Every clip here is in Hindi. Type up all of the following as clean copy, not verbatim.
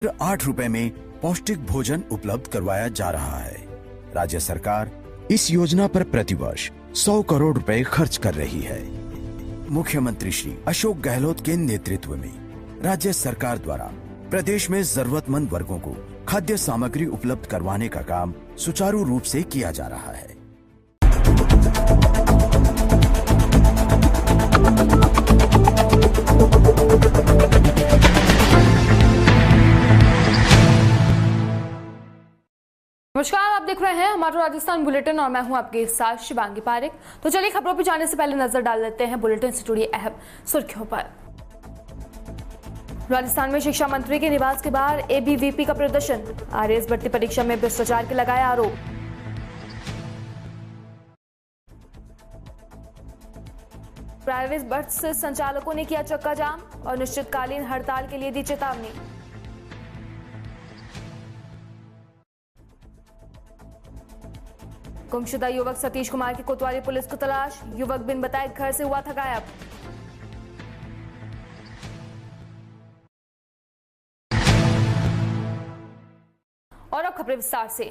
8 रुपए में पौष्टिक भोजन उपलब्ध करवाया जा रहा है। राज्य सरकार इस योजना पर प्रतिवर्ष 100 करोड़ रुपए खर्च कर रही है। मुख्यमंत्री श्री अशोक गहलोत के नेतृत्व में राज्य सरकार द्वारा प्रदेश में जरूरतमंद वर्गों को खाद्य सामग्री उपलब्ध करवाने का काम सुचारू रूप से किया जा रहा है। नमस्कार, आप देख रहे हैं हमारा राजस्थान बुलेटिन और मैं हूं आपके साथ शिवांगी पारिक। तो चलिए खबरों पर जाने से पहले नजर डाल लेते हैं बुलेटिन से जुड़ी अहम सुर्खियों पर। राजस्थान में शिक्षा मंत्री के निवास के बाहर एबीवीपी का प्रदर्शन, आरएएस भर्ती परीक्षा में भ्रष्टाचार के लगाए आरोप। प्राइवेट बस संचालकों ने किया चक्का जाम और निश्चितकालीन हड़ताल के लिए दी चेतावनी। गुमशुदा युवक सतीश कुमार की कोतवाली पुलिस को तलाश, युवक बिन बताए घर से हुआ था गायब। और अब खबरें विस्तार से।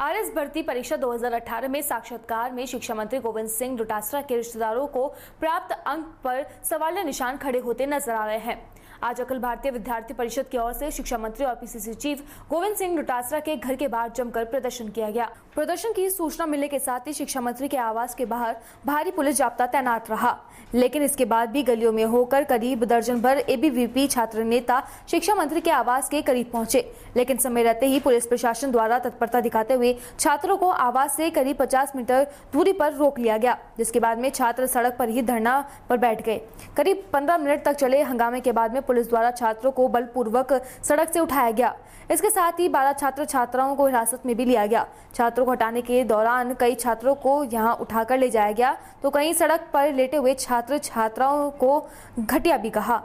आरएएस भर्ती परीक्षा 2018 में साक्षात्कार में शिक्षा मंत्री गोविंद सिंह डोटासरा के रिश्तेदारों को प्राप्त अंक पर सवालिया निशान खड़े होते नजर आ रहे हैं। आज अखिल भारतीय विद्यार्थी परिषद की ओर से शिक्षा मंत्री और पीसीसी चीफ गोविंद सिंह डोटासरा के घर के बाहर जमकर प्रदर्शन किया गया। प्रदर्शन की सूचना मिलने के साथ ही शिक्षा मंत्री के आवास के बाहर भारी पुलिस जाब्ता तैनात रहा, लेकिन इसके बाद भी गलियों में होकर करीब दर्जन भर एबीवीपी छात्र नेता शिक्षा मंत्री के आवास के करीब पहुंचे, लेकिन समय रहते ही पुलिस प्रशासन द्वारा तत्परता दिखाते हुए छात्रों को आवास से करीब 50 मीटर दूरी पर रोक लिया गया, जिसके बाद में छात्र सड़क पर ही धरना पर बैठ गए। करीब 15 मिनट तक चले हंगामे के बाद में पुलिस द्वारा छात्रों को बलपूर्वक सड़क से उठाया गया। इसके साथ ही 12 छात्र छात्राओं को हिरासत में भी लिया गया। छात्रों को हटाने के दौरान कई छात्रों को यहां उठाकर ले जाया गया, तो कहीं सड़क पर लेटे हुए छात्र छात्राओं को घटिया भी कहा।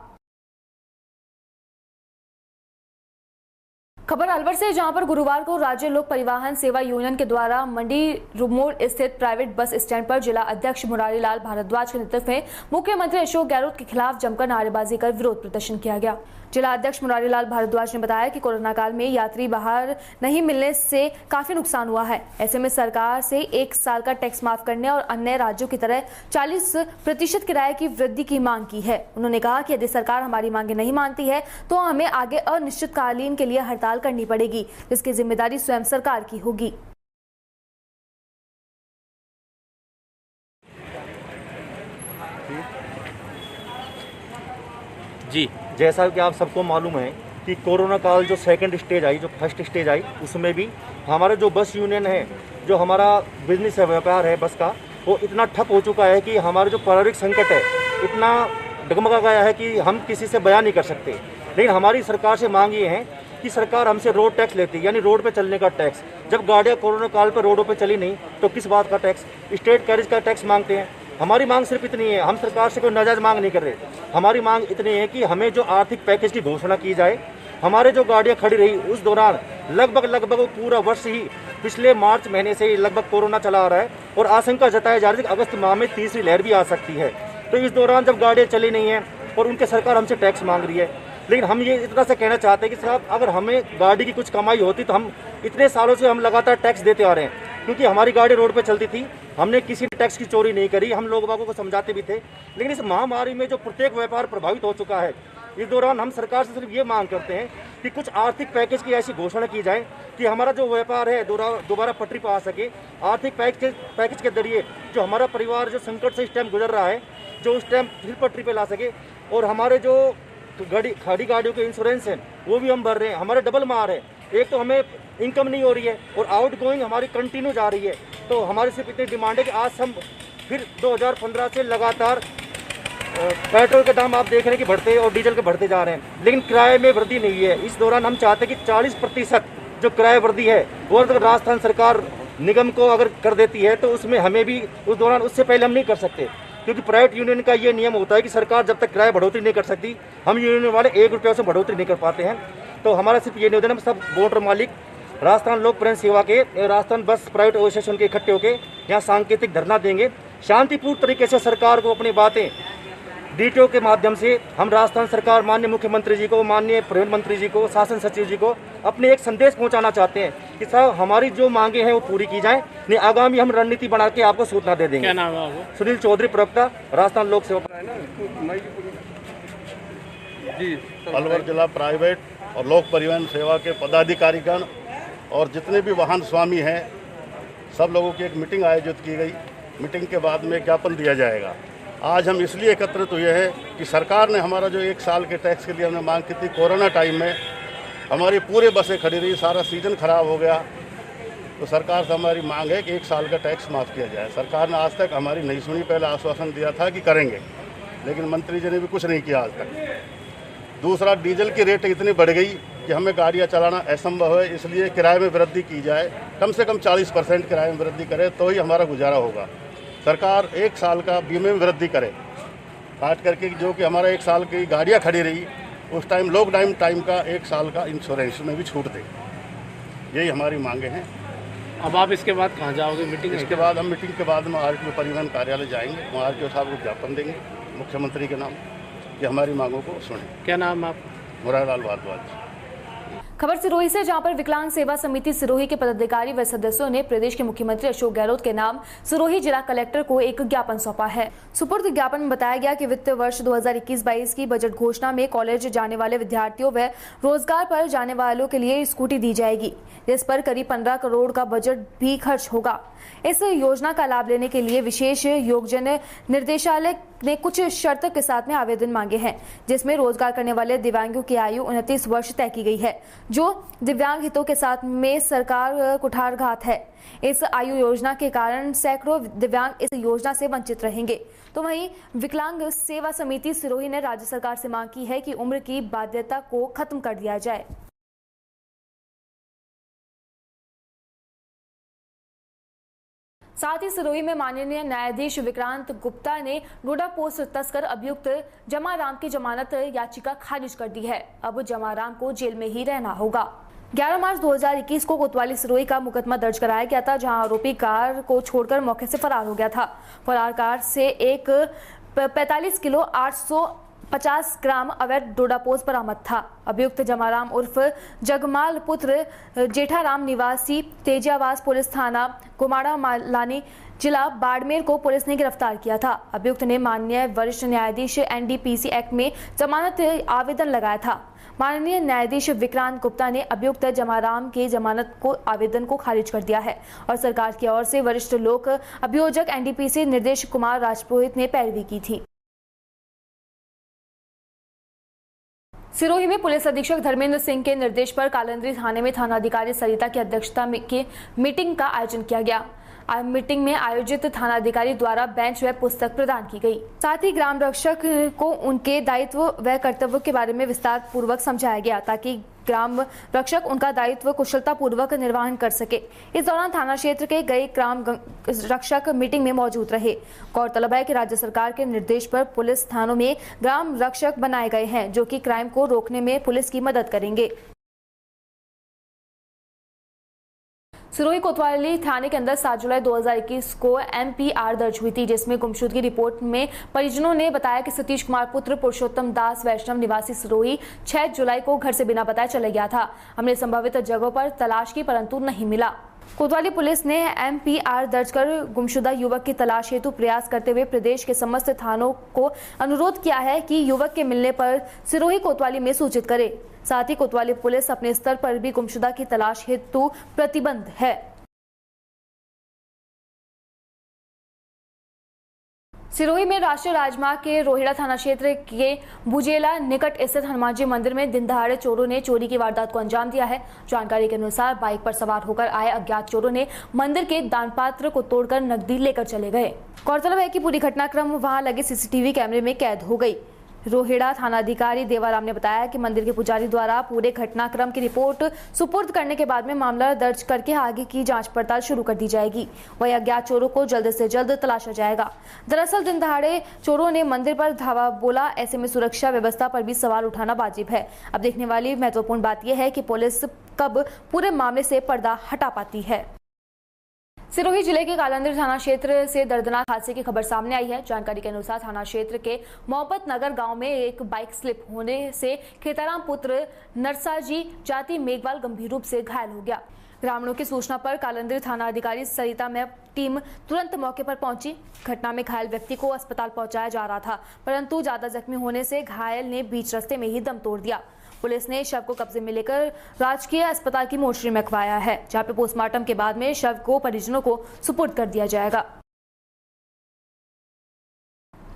खबर अलवर से, जहां पर गुरुवार को राज्य लोक परिवहन सेवा यूनियन के द्वारा मंडी मोड़ स्थित प्राइवेट बस स्टैंड पर जिला अध्यक्ष मुरारी लाल भारद्वाज के नेतृत्व में मुख्यमंत्री अशोक गहलोत के खिलाफ जमकर नारेबाजी कर विरोध प्रदर्शन किया गया। जिला अध्यक्ष मुरारी लाल भारद्वाज ने बताया कि कोरोना काल में यात्री बाहर नहीं मिलने से काफी नुकसान हुआ है। ऐसे में सरकार से 1 साल का टैक्स माफ करने और अन्य राज्यों की तरह 40% किराए की वृद्धि की मांग की है। उन्होंने कहा कि यदि सरकार हमारी मांगे नहीं मानती है तो हमें आगे अनिश्चितकालीन के लिए हड़ताल करनी पड़ेगी, जिसकी जिम्मेदारी स्वयं सरकार की होगी। जी, जैसा कि आप सबको मालूम है कि कोरोना काल जो सेकंड स्टेज आई, जो फर्स्ट स्टेज आई, उसमें भी हमारा जो बस यूनियन है, जो हमारा बिजनेस है, व्यापार है बस का, वो इतना ठप हो चुका है कि हमारा जो पारिवारिक संकट है इतना डगमगा गया है कि हम किसी से बयान नहीं कर सकते। लेकिन हमारी सरकार से मांग ये है कि सरकार हमसे रोड टैक्स लेती है, यानी रोड पे चलने का टैक्स। जब गाड़ियाँ कोरोना काल पर रोडों पे चली नहीं तो किस बात का टैक्स? स्टेट कैरेज का टैक्स मांगते हैं। हमारी मांग सिर्फ इतनी है, हम सरकार से कोई नाजायज मांग नहीं कर रहे। हमारी मांग इतनी है कि हमें जो आर्थिक पैकेज की घोषणा की जाए। हमारे जो गाड़ियाँ खड़ी रही उस दौरान लगभग पूरा वर्ष ही, पिछले मार्च महीने से ही लगभग कोरोना चला आ रहा है और आशंका जताई जा रही है कि अगस्त माह में तीसरी लहर भी आ सकती है। तो इस दौरान जब गाड़ियाँ चली नहीं हैं और उनके सरकार हमसे टैक्स मांग रही है, लेकिन हम ये इतना से कहना चाहते हैं कि साहब, अगर हमें गाड़ी की कुछ कमाई होती तो हम इतने सालों से हम लगातार टैक्स देते आ रहे हैं, क्योंकि हमारी गाड़ी रोड पे चलती थी, हमने किसी ने टैक्स की चोरी नहीं करी, हम लोग बागों को समझाते भी थे। लेकिन इस महामारी में जो प्रत्येक व्यापार प्रभावित हो चुका है, इस दौरान हम सरकार से सिर्फ ये मांग करते हैं कि कुछ आर्थिक पैकेज की ऐसी घोषणा की जाए कि हमारा जो व्यापार है दोबारा पटरी पर आ सके। आर्थिक पैकेज के जरिए जो हमारा परिवार जो संकट से इस टाइम गुजर रहा है, जो उस टाइम फिर पटरी पर ला सके। और हमारे जो खड़ी गाड़ियों के इंश्योरेंस हैं वो भी हम भर रहे हैं। हमारे डबल मार है, एक तो हमें इनकम नहीं हो रही है और आउट गोइंग हमारी कंटिन्यू जा रही है। तो हमारी सिर्फ इतनी डिमांड है कि आज हम फिर 2015 से लगातार पेट्रोल के दाम आप देख रहे हैं कि बढ़ते और डीजल के बढ़ते जा रहे हैं, लेकिन किराए में वृद्धि नहीं है। इस दौरान हम चाहते हैं कि 40% जो किराया वृद्धि है वो अगर राजस्थान सरकार निगम को अगर कर देती है तो उसमें हमें भी उस दौरान, उससे पहले हम नहीं कर सकते, क्योंकि प्राइवेट यूनियन का ये नियम होता है कि सरकार जब तक किराया बढ़ोतरी नहीं कर सकती, हम यूनियन वाले 1 रुपये से बढ़ोतरी नहीं कर पाते हैं। तो हमारा सिर्फ ये निवेदन है, सब मोटर मालिक राजस्थान लोक परिवहन सेवा के, राजस्थान बस प्राइवेट एसोसिएशन के इकट्ठे होकर यहाँ सांकेतिक धरना देंगे। शांतिपूर्ण तरीके से सरकार को अपनी बातें डीटीओ के माध्यम से हम राजस्थान सरकार, माननीय मुख्यमंत्री जी को, माननीय परिवहन मंत्री जी को, शासन सचिव जी को अपने एक संदेश पहुंचाना चाहते हैं कि साहब हमारी जो मांगे हैं वो पूरी की जाएं। नहीं आगामी हम रणनीति बना के आपको सूचना दे देंगे। क्या नाम है आपको? सुनील चौधरी, प्रवक्ता, राजस्थान लोक सेवा। अलवर जिला प्राइवेट और लोक परिवहन सेवा के पदाधिकारीगण और जितने भी वाहन स्वामी हैं, सब लोगों की एक मीटिंग आयोजित की गई। मीटिंग के बाद में ज्ञापन दिया जाएगा। आज हम इसलिए एकत्रित हुए हैं कि सरकार ने हमारा जो 1 साल के टैक्स के लिए हमने मांग की थी, कोरोना टाइम में हमारी पूरे बसें खड़ी रही, सारा सीजन खराब हो गया, तो सरकार से हमारी मांग है कि 1 साल का टैक्स माफ़ किया जाए। सरकार ने आज तक हमारी नहीं सुनी। पहले आश्वासन दिया था कि करेंगे, लेकिन मंत्री जी ने भी कुछ नहीं किया आज तक। दूसरा, डीजल की रेट इतनी बढ़ गई कि हमें गाड़ियाँ चलाना असंभव है, इसलिए किराए में वृद्धि की जाए। कम से कम 40% किराए में वृद्धि करे तो ही हमारा गुजारा होगा। सरकार 1 साल का बीमे में वृद्धि करे, काट करके जो कि हमारा 1 साल की गाड़ियाँ खड़ी रही उस टाइम लॉकडाउन टाइम का 1 साल का इंश्योरेंस में भी छूट दे। यही हमारी मांगे हैं। अब आप इसके बाद कहाँ जाओगे? मीटिंग इसके बाद हम मीटिंग के बाद में आरटीओ परिवहन कार्यालय जाएंगे, वहाँ आरटीओ साहब को ज्ञापन देंगे मुख्यमंत्री के नाम कि हमारी मांगों को सुने। क्या नाम है आप? मुरारलाल भारद्वाज। खबर सिरोही से, जहां पर विकलांग सेवा समिति सिरोही के पदाधिकारी व सदस्यों ने प्रदेश के मुख्यमंत्री अशोक गहलोत के नाम सिरोही जिला कलेक्टर को एक ज्ञापन सौंपा है। सुपुर्द ज्ञापन में बताया गया कि वित्तीय वर्ष 2021-22 की बजट घोषणा में कॉलेज जाने वाले विद्यार्थियों व रोजगार पर जाने वालों के लिए स्कूटी दी जाएगी, जिस पर करीब 15 करोड़ का बजट भी खर्च होगा। इस योजना का लाभ लेने के लिए विशेष योजन निर्देशालय ने कुछ शर्तों के साथ में आवेदन मांगे हैं, जिसमें रोजगार करने वाले दिव्यांगों की आयु 29 वर्ष तय की गई है, जो दिव्यांग हितों के साथ में सरकार कुठारघात है। इस आयु योजना के कारण सैकड़ों दिव्यांग इस योजना से वंचित रहेंगे। तो वहीं विकलांग सेवा समिति सिरोही ने राज्य सरकार से मांग की है कि उम्र की बाध्यता को खत्म कर दिया जाए। साथ ही सिरोही में माननीय न्यायाधीश विक्रांत गुप्ता ने डोडा पोस्ट तस्कर अभियुक्त जमाराम की जमानत याचिका खारिज कर दी है। अब जमाराम को जेल में ही रहना होगा। 11 मार्च 2021 को कोतवाली सिरोही का मुकदमा दर्ज कराया गया था, जहां आरोपी कार को छोड़कर मौके से फरार हो गया था। फरार कार से एक 45 किलो 850 ग्राम अवैध डोडापोज बरामद था। अभियुक्त जमाराम उर्फ जगमाल पुत्र जेठाराम निवासी तेजियावास पुलिस थाना कुमाड़ा मालानी जिला बाड़मेर को पुलिस ने गिरफ्तार किया था। अभियुक्त ने माननीय वरिष्ठ न्यायाधीश एनडीपीसी एक्ट में जमानत आवेदन लगाया था। माननीय न्यायाधीश विक्रांत गुप्ता ने अभियुक्त जमाराम के जमानत को आवेदन को खारिज कर दिया है और सरकार की ओर से वरिष्ठ लोक अभियोजक एनडीपीसी निर्देश कुमार राजपुरोहित ने पैरवी की थी। सिरोही में पुलिस अधीक्षक धर्मेंद्र सिंह के निर्देश पर कालंद्री थाने में थानाधिकारी सरिता की अध्यक्षता में की मीटिंग का आयोजन किया गया। मीटिंग में आयोजित थानाधिकारी द्वारा बेंच व पुस्तक प्रदान की गई। साथ ही ग्राम रक्षक को उनके दायित्व व कर्तव्य के बारे में विस्तार पूर्वक समझाया गया, ताकि ग्राम रक्षक उनका दायित्व कुशलता पूर्वक निर्वहन कर सके। इस दौरान थाना क्षेत्र के कई ग्राम रक्षक मीटिंग में मौजूद रहे। गौरतलब है कि राज्य सरकार के निर्देश पर पुलिस थानों में ग्राम रक्षक बनाए गए हैं, जो कि क्राइम को रोकने में पुलिस की मदद करेंगे। सिरोही कोतवाली थाने के अंदर 7 जुलाई 2021 को एमपीआर दर्ज हुई थी, जिसमें गुमशुदगी रिपोर्ट में परिजनों ने बताया कि सतीश कुमार पुत्र पुरुषोत्तम दास वैष्णव निवासी सिरोही 6 जुलाई को घर से बिना बताए चले गया था। हमने संभावित जगहों पर तलाश की, परंतु नहीं मिला। कोतवाली पुलिस ने एमपीआर दर्ज कर गुमशुदा युवक की तलाश हेतु प्रयास करते हुए प्रदेश के समस्त थानों को अनुरोध किया है कि युवक के मिलने पर सिरोही कोतवाली में सूचित करे। साथ ही कोतवाली पुलिस अपने स्तर पर भी गुमशुदा की तलाश हेतु प्रतिबद्ध है। सिरोही में राष्ट्रीय राजमार्ग के रोहिड़ा थाना क्षेत्र के बुजेला निकट स्थित हनुमान जी मंदिर में दिन दहाड़े चोरों ने चोरी की वारदात को अंजाम दिया है। जानकारी के अनुसार बाइक पर सवार होकर आए अज्ञात चोरों ने मंदिर के दानपात्र को तोड़कर नकदी लेकर चले गए। गौरतलब है कि पूरी घटनाक्रम वहां लगे सीसीटीवी कैमरे में कैद हो गई। रोहिड़ा थानाधिकारी देवाराम ने बताया कि मंदिर के पुजारी द्वारा पूरे घटनाक्रम की रिपोर्ट सुपुर्द करने के बाद में मामला दर्ज करके आगे की जांच पड़ताल शुरू कर दी जाएगी। वहीं अज्ञात चोरों को जल्द से जल्द तलाशा जाएगा। दरअसल दिन दहाड़े चोरों ने मंदिर पर धावा बोला, ऐसे में सुरक्षा व्यवस्था पर भी सवाल उठाना वाजिब है। अब देखने वाली महत्वपूर्ण बात यह है कि पुलिस कब पूरे मामले से पर्दा हटा पाती है। सिरोही जिले के कालंदर थाना क्षेत्र से दर्दनाक हादसे की खबर सामने आई है। जानकारी के अनुसार थाना क्षेत्र के मोहब्बत नगर गांव में एक बाइक स्लिप होने से खेताराम पुत्र नरसाजी जाति मेघवाल गंभीर रूप से घायल हो गया। ग्रामीणों की सूचना पर कालंदर थाना अधिकारी सरिता में टीम तुरंत मौके पर पहुंची। घटना में घायल व्यक्ति को अस्पताल पहुंचाया जा रहा था, परंतु ज्यादा जख्मी होने से घायल ने बीच रास्ते में ही दम तोड़ दिया। पुलिस ने शव को कब्जे में लेकर राजकीय अस्पताल की मोर्चरी में रखवाया है, जहां पे पोस्टमार्टम के बाद में शव को परिजनों को सुपुर्द कर दिया जाएगा।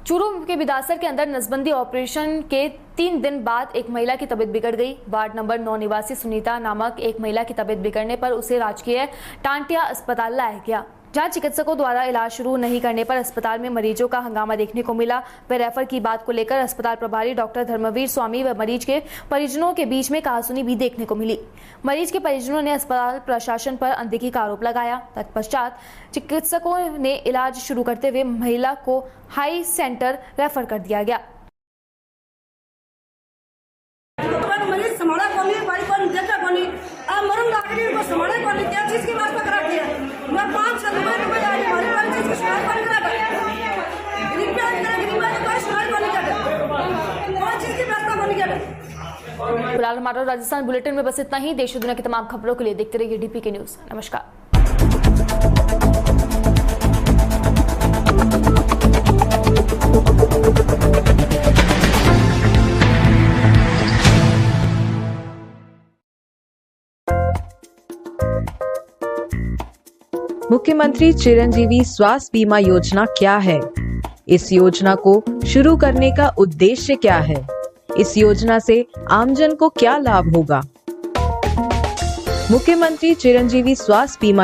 चूरू के बिदासर के अंदर नसबंदी ऑपरेशन के 3 दिन बाद एक महिला की तबीयत बिगड़ गई। वार्ड नंबर 9 निवासी सुनीता नामक एक महिला की तबीयत बिगड़ने पर उसे राजकीय टांटिया अस्पताल लाया गया, जहां चिकित्सकों द्वारा इलाज शुरू नहीं करने पर अस्पताल में मरीजों का हंगामा देखने को मिला। वे रेफर की बात को लेकर अस्पताल प्रभारी डॉक्टर धर्मवीर स्वामी व मरीज के परिजनों के बीच में कहासुनी भी देखने को मिली। मरीज के परिजनों ने अस्पताल प्रशासन पर अनदेखी का आरोप लगाया। तत्पश्चात चिकित्सकों ने इलाज शुरू करते हुए महिला को हाई सेंटर रेफर कर दिया गया। मरीज समाड़ा कोनी बारी कोनी देखा कोनी आ मरम लाकड़ी को समाड़ा कोनी क्या चीज की बात करा दिया मैं 500 रुपए आई हमारी वाली चीज की शिकायत कोनी करा रिपेयर करा रिपेयर कोई शिकायत कोनी करा कोई चीज की बात कोनी करा। फिलहाल हमारा राजस्थान बुलेटिन में बस इतना ही। देश और दुनिया की तमाम खबरों के लिए देखते रहिए डीपी के न्यूज। नमस्कार। मुख्यमंत्री चिरंजीवी स्वास्थ्य बीमा योजना क्या है? इस योजना को शुरू करने का उद्देश्य क्या है? इस योजना से आमजन को क्या लाभ होगा? मुख्यमंत्री चिरंजीवी स्वास्थ्य बीमा